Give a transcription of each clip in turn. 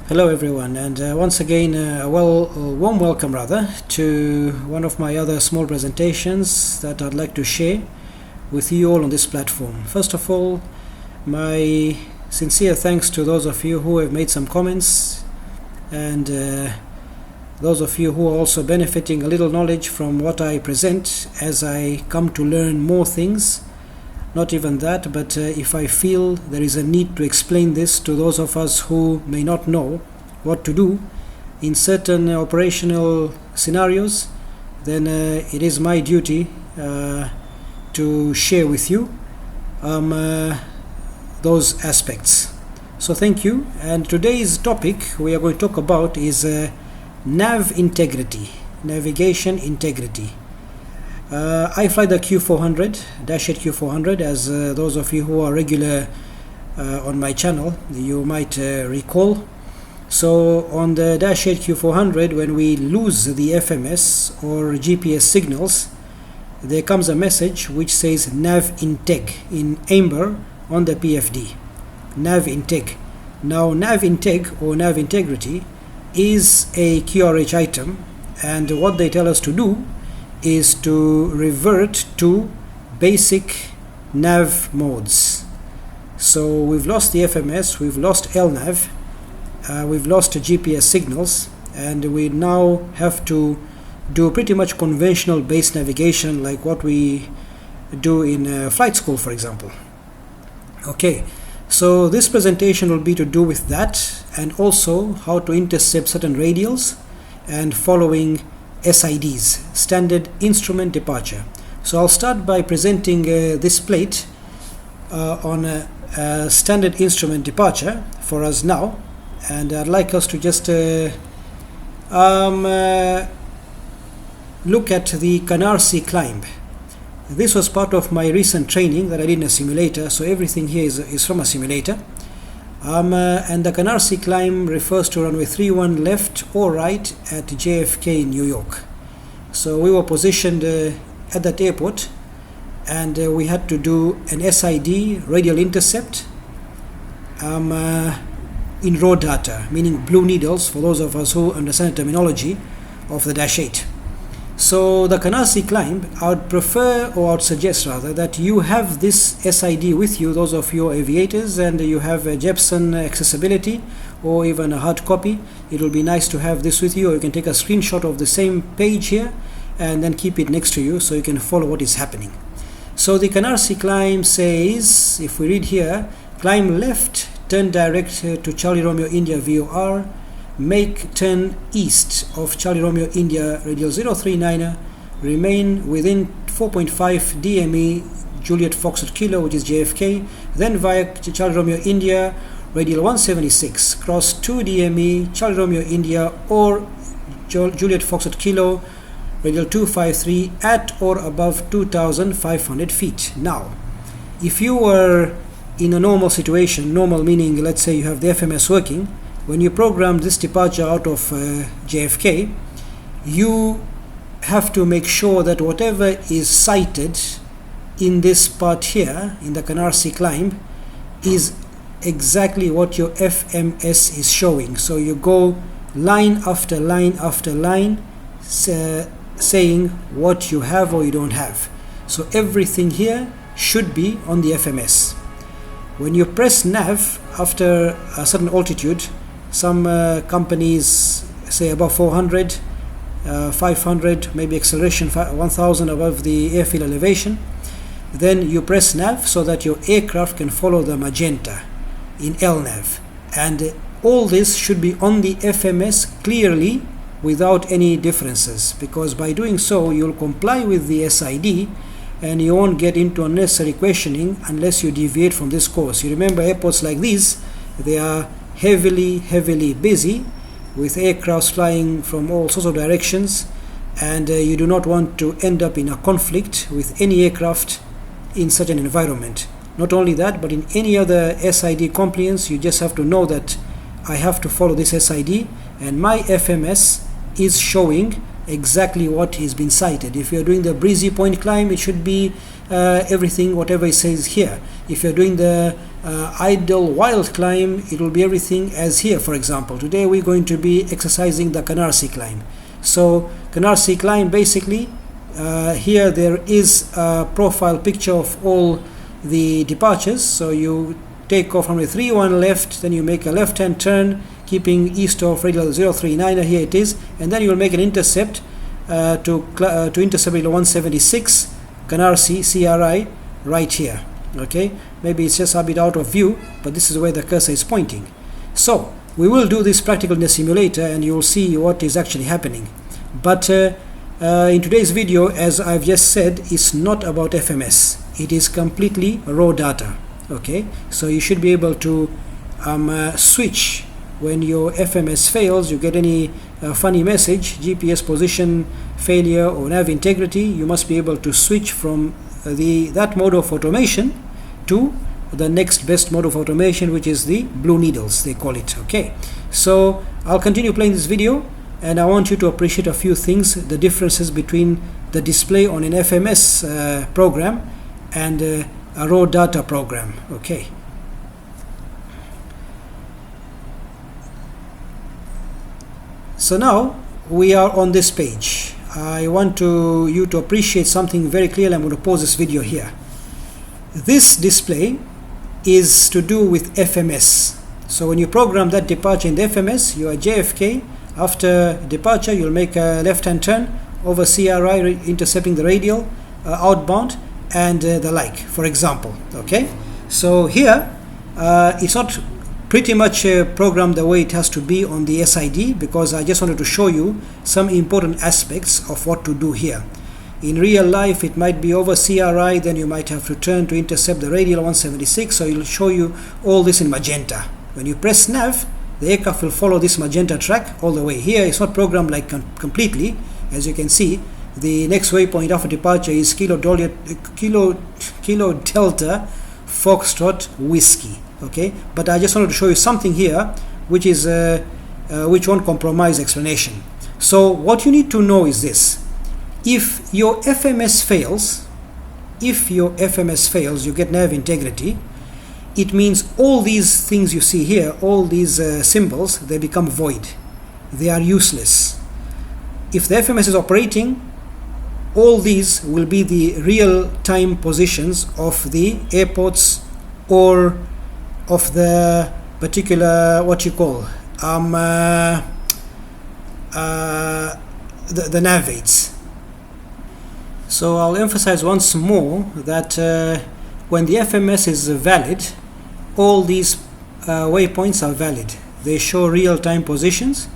Hello everyone, and once again a warm welcome to one of my other small presentations that I'd like to share with you all on this platform. First of all, my sincere thanks to those of you who have made some comments, and those of you who are also benefiting a little knowledge from what I present as I come to learn more things. Not even that, but if I feel there is a need to explain this to those of us who may not know what to do in certain operational scenarios, then it is my duty to share with you those aspects. So thank you. And today's topic we are going to talk about is nav integrity, navigation integrity. I fly the Q400, Dash 8 Q400, as those of you who are regular on my channel, you might recall. So on the Dash 8 Q400, when we lose the FMS or GPS signals, there comes a message which says nav integ in amber on the PFD. Nav integ. Now nav integ or nav integrity is a QRH item, and what they tell us to do is to revert to basic nav modes. So we've lost the FMS, we've lost LNAV, we've lost GPS signals, and we now have to do pretty much conventional base navigation like what we do in flight school, for example. Okay, so this presentation will be to do with that, and also how to intercept certain radials and following SIDs, Standard Instrument Departure. So I'll start by presenting this plate on a Standard Instrument Departure for us now, and I'd like us to just look at the Canarsie climb. This was part of my recent training that I did in a simulator, so everything here is from a simulator. And the Canarsie climb refers to runway 31 left or right at JFK in New York. So we were positioned at that airport, and we had to do an SID, radial intercept, in raw data, meaning blue needles for those of us who understand the terminology of the Dash 8. So the Canarsie climb, I would prefer, or I would suggest rather, that you have this SID with you, those of you are aviators, and you have a Jepson accessibility or even a hard copy. It will be nice to have this with you, or you can take a screenshot of the same page here and then keep it next to you so you can follow what is happening. So the Canarsie climb says, if we read here, climb left, turn direct to Charlie Romeo India VOR, make turn east of Charlie Romeo India radial 039er, remain within 4.5 DME Juliet Foxtrot Kilo, which is JFK, then via Charlie Romeo India radial 176, cross 2 DME Charlie Romeo India or Juliet Foxtrot Kilo radial 253 at or above 2,500 feet. Now, if you were in a normal situation, normal meaning let's say you have the FMS working, when you program this departure out of JFK, you have to make sure that whatever is sighted in this part here, in the Canarsie climb, is exactly what your FMS is showing. So you go line after line after line, saying what you have or you don't have. So everything here should be on the FMS. When you press nav after a certain altitude, some companies say above 400, 500, maybe acceleration 1000 above the airfield elevation, then you press nav so that your aircraft can follow the magenta in LNAV, and all this should be on the FMS clearly without any differences, because by doing so you'll comply with the SID and you won't get into unnecessary questioning unless you deviate from this course. You remember, airports like these, they are heavily busy with aircrafts flying from all sorts of directions, and you do not want to end up in a conflict with any aircraft in such an environment. Not only that, but in any other SID compliance, you just have to know that I have to follow this SID, and my FMS is showing exactly what has been cited. If you're doing the breezy point climb, it should be everything, whatever it says here. If you're doing the idle while climb, it will be everything as here. For example, today we're going to be exercising the Canarsie climb. So Canarsie climb, basically here there is a profile picture of all the departures. So you take off from the 31 left, then you make a left hand turn keeping east of radial 039, here it is, and then you will make an intercept to intercept radial 176 Canarsie CRI right here. Okay, maybe it's just a bit out of view, but this is where the cursor is pointing. So we will do this practical in the simulator and you will see what is actually happening. But in today's video, as I've just said, it's not about FMS. It is completely raw data. Okay, so you should be able to switch when your FMS fails. You get any funny message, GPS position failure or nav integrity, you must be able to switch from that mode of automation to the next best mode of automation, which is the blue needles, they call it. Okay, so I'll continue playing this video and I want you to appreciate a few things, the differences between the display on an FMS program and a raw data program. Okay, so now we are on this page. I want you to appreciate something very clearly. I'm going to pause this video here. This display is to do with FMS. So when you program that departure in the FMS, you are JFK. After departure, you'll make a left-hand turn over CRI, intercepting the radial, outbound, and the like, for example. Okay, so here it's not pretty much programmed the way it has to be on the SID, because I just wanted to show you some important aspects of what to do here. In real life, it might be over CRI, then you might have to turn to intercept the radial 176, so it'll show you all this in magenta. When you press nav, the aircraft will follow this magenta track all the way. Here it's not programmed like completely. As you can see, the next waypoint after departure is Kilo Delta Foxtrot Whiskey. Okay, but I just wanted to show you something here which is which won't compromise explanation. So what you need to know is this: if your FMS fails, you get nav integrity, it means all these things you see here, all these symbols, they become void. They are useless. If the FMS is operating, all these will be the real-time positions of the airports or of the particular, what you call, the nav aids. So I'll emphasize once more that when the FMS is valid, all these waypoints are valid. They show real-time positions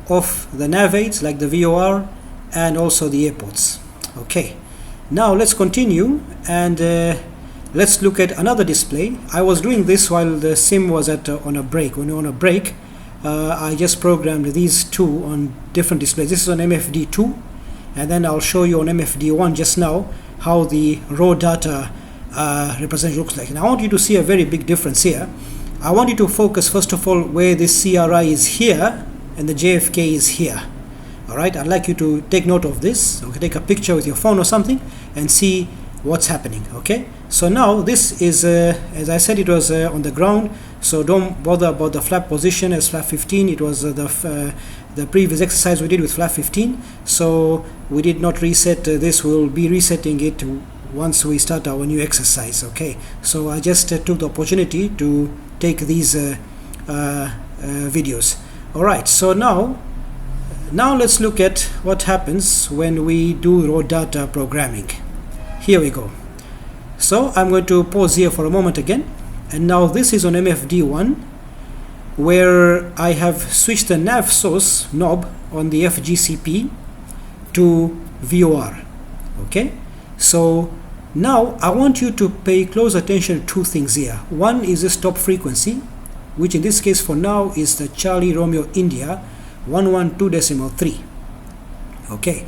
of the nav aids like the VOR and also the airports. Okay, now let's continue and let's look at another display. I was doing this while the sim was on a break. When you're on a break, I just programmed these two on different displays. This is on MFD2, and then I'll show you on MFD1 just now how the raw data representation looks like. And I want you to see a very big difference here. I want you to focus first of all where this CRI is here and the JFK is here. Alright, I'd like you to take note of this. Okay, take a picture with your phone or something and see what's happening. Okay, so now this is as I said, it was on the ground, so don't bother about the flap position as flap 15. It was the previous exercise we did with flap 15, so we did not reset this. We'll be resetting it once we start our new exercise. Okay, so I just took the opportunity to take these videos. Alright, so now let's look at what happens when we do raw data programming. Here we go. So I'm going to pause here for a moment again, and now this is on MFD1 where I have switched the nav source knob on the FGCP to VOR. Okay, so now I want you to pay close attention to two things here. One is the stop frequency, which in this case for now is the Charlie Romeo India 112.3. Okay,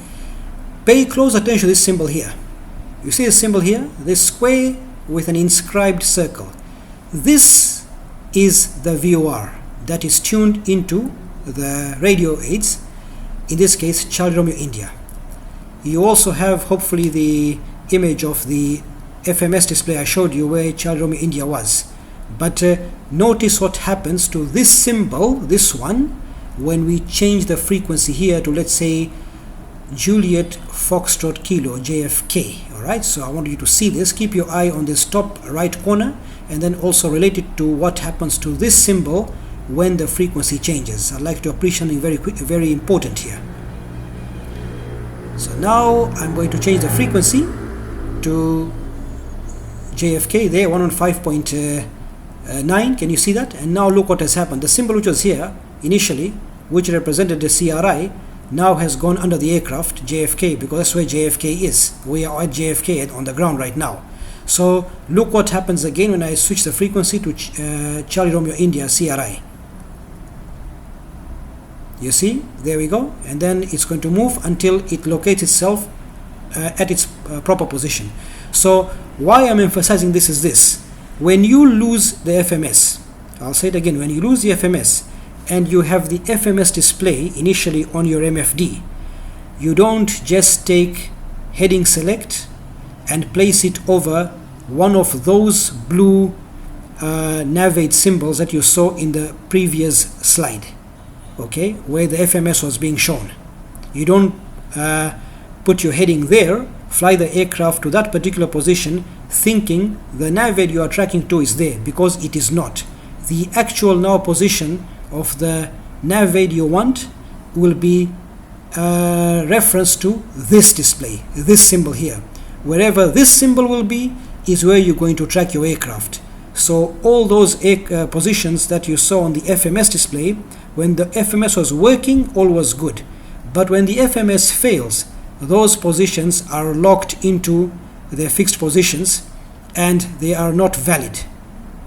pay close attention to this symbol here. You see the symbol here, this square with an inscribed circle. This is the VOR that is tuned into the radio aids, in this case Charlie Romeo India. You also have hopefully the image of the FMS display I showed you where Charlie Romeo India was. But notice what happens to this symbol, this one, when we change the frequency here to, let's say, Juliet Foxtrot Kilo, JFK. Alright, so I want you to see this. Keep your eye on this top right corner, and then also relate it to what happens to this symbol when the frequency changes. I'd like to appreciate something very important here. So now I'm going to change the frequency to JFK there, 115.9. Can you see that? And now look what has happened. The symbol which was here initially, which represented the CRI, now has gone under the aircraft JFK, because that's where JFK is. We are at JFK on the ground right now. So look what happens again when I switch the frequency to Charlie Romeo India CRI. You see, there we go, and then it's going to move until it locates itself at its proper position. So why I'm emphasizing this is this: when you lose the FMS, I'll say it again, when you lose the FMS and you have the FMS display initially on your MFD, you don't just take heading select and place it over one of those blue navigate symbols that you saw in the previous slide, okay, where the FMS was being shown. You don't put your heading there, fly the aircraft to that particular position thinking the navigate you are tracking to is there, because it is not. The actual now position of the navigate you want will be reference to this display, this symbol here. Wherever this symbol will be is where you're going to track your aircraft. So all those positions that you saw on the FMS display, when the FMS was working, all was good. But when the FMS fails, those positions are locked into their fixed positions and they are not valid.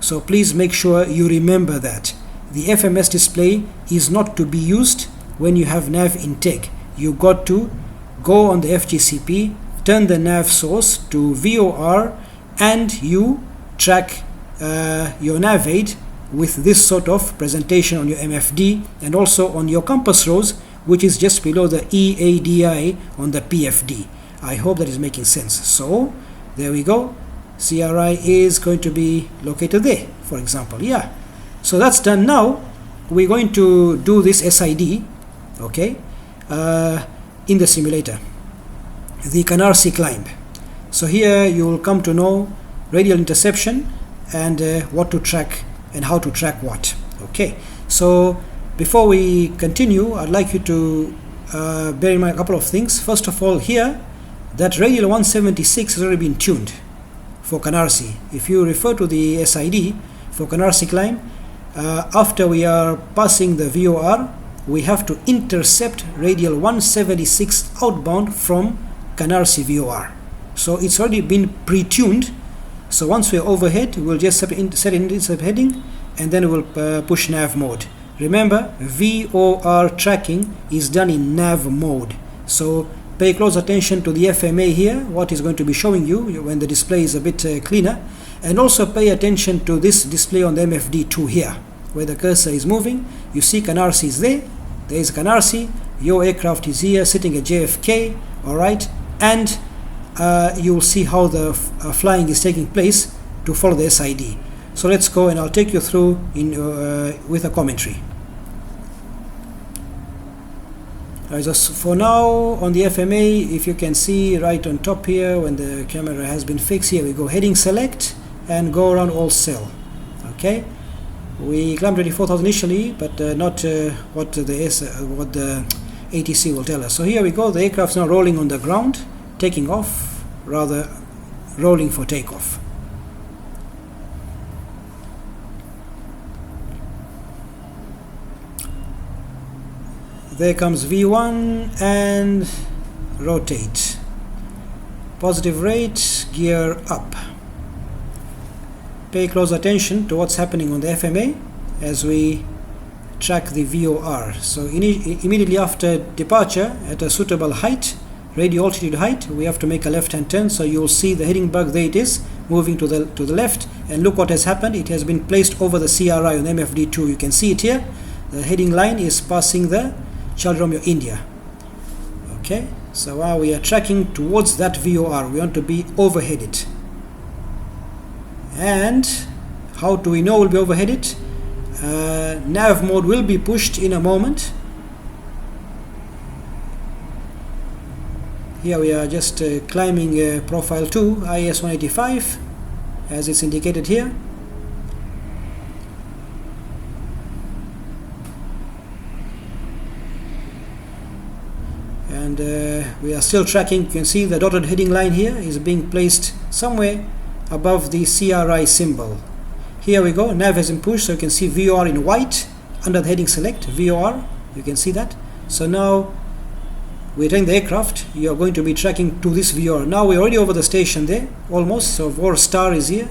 So please make sure you remember that. The FMS display is not to be used when you have nav Integ. You got to go on the FGCP, turn the nav source to VOR, and you track your navigate with this sort of presentation on your MFD and also on your compass rose, which is just below the EADI on the PFD. I hope that is making sense. So there we go. CRI is going to be located there, for example. Yeah. So that's done. Now we're going to do this SID, okay, in the simulator, the Canarsie climb. So here you will come to know radial interception and what to track and how to track what. Okay, so before we continue, I'd like you to bear in mind a couple of things. First of all, here that radial 176 has already been tuned for Canarsie. If you refer to the SID for Canarsie climb, after we are passing the VOR, we have to intercept radial 176 outbound from Canarsie VOR. So it's already been pre-tuned. So once we're overhead, we'll just set intercept heading and then we'll push nav mode. Remember, VOR tracking is done in nav mode. So pay close attention to the FMA here, what is going to be showing you when the display is a bit cleaner. And also pay attention to this display on the MFD2 here, where the cursor is moving. You see Canarsie is there. There is Canarsie. Your aircraft is here sitting at JFK. Alright. And you will see how the flying is taking place to follow the SID. So let's go and I'll take you through with a commentary. Just for now on the FMA, if you can see right on top here when the camera has been fixed, here we go, heading select and go around all cell. Okay, we climbed 24,000 initially, but not what the ATC will tell us. So here we go, the aircraft is now rolling on the ground, taking off, rather rolling for takeoff. There comes V1 and rotate. Positive rate, gear up. Pay close attention to what's happening on the FMA as we track the VOR. So immediately after departure at a suitable height, radio altitude height, we have to make a left-hand turn. So you'll see the heading bug, there it is, moving to the left. And look what has happened. It has been placed over the CRI on MFD2. You can see it here. The heading line is passing the Charlie Romeo India. Okay, so while we are tracking towards that VOR, we want to be overheaded. And How do we know we'll be overheaded? Nav mode will be pushed in a moment. Here we are just climbing profile 2, IS 185, as it's indicated here. And we are still tracking. You can see the dotted heading line here is being placed somewhere above the CRI symbol. Here we go, nav has been pushed, so you can see VOR in white under the heading select, VOR, you can see that. So now we're taking the aircraft, you are going to be tracking to this VOR. Now we're already over the station there, almost, so VOR star is here.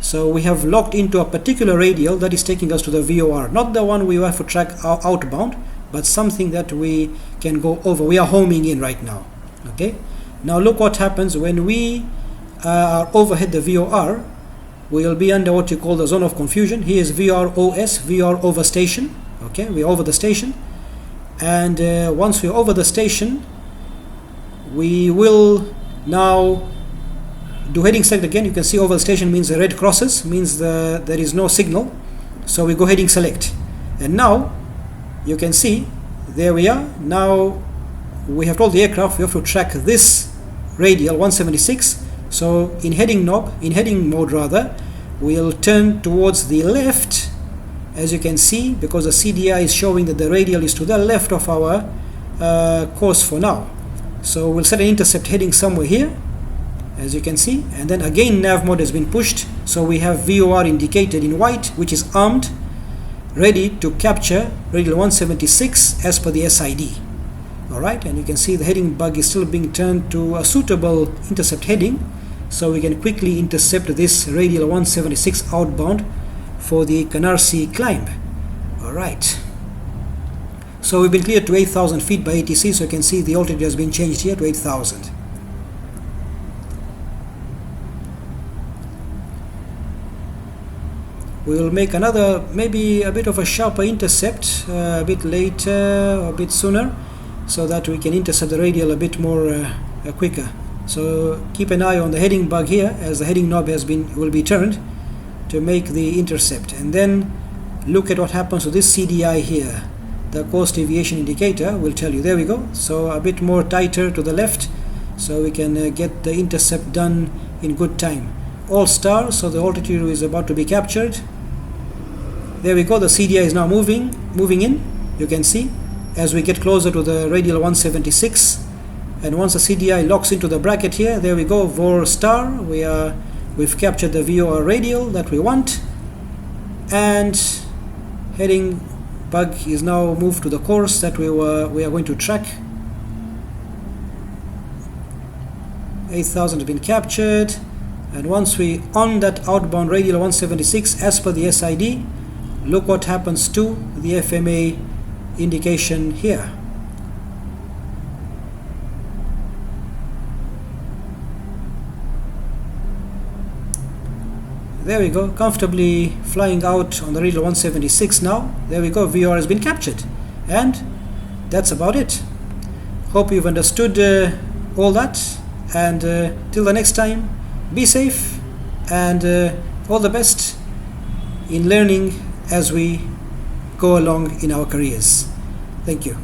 So we have locked into a particular radial that is taking us to the VOR, not the one we have to track outbound, but something that we can go over. We are homing in right now. Okay. Now look what happens when we are overhead the VOR. We will be under what you call the zone of confusion. Here is VOR OS, VOR over station. Okay, we're over the station. And once we're over the station, we will now do heading select again. You can see over the station means the red crosses, means there is no signal. So we go heading select. And now you can see, there we are. Now we have told the aircraft we have to track this radial 176. So in heading mode rather, we'll turn towards the left, as you can see, because the CDI is showing that the radial is to the left of our course for now. So we'll set an intercept heading somewhere here, as you can see, and then again nav mode has been pushed. So we have VOR indicated in white, which is armed, ready to capture radial 176 as per the SID. Alright, and you can see the heading bug is still being turned to a suitable intercept heading, so we can quickly intercept this radial 176 outbound for the Canarsie climb. Alright, so we've been cleared to 8,000 feet by ATC, so you can see the altitude has been changed here to 8,000. We will make another, maybe a bit of a sharper intercept a bit later or a bit sooner, so that we can intercept the radial a bit more quicker. So keep an eye on the heading bug here, as the heading knob will be turned to make the intercept. And then look at what happens to this CDI here. The course deviation indicator will tell you. There we go. So a bit more tighter to the left, so we can get the intercept done in good time. All star, so the altitude is about to be captured. There we go. The CDI is now moving in. You can see as we get closer to the radial 176, and once the CDI locks into the bracket here, there we go, VOR star, we've captured the VOR radial that we want, and heading bug is now moved to the course that we are going to track. 8,000 has been captured, and once we on that outbound radial 176 as per the SID, look what happens to the FMA indication here. There we go, comfortably flying out on the radial 176 now. There we go, VOR has been captured. And that's about it. Hope you've understood all that. And till the next time, be safe and all the best in learning as we go along in our careers. Thank you.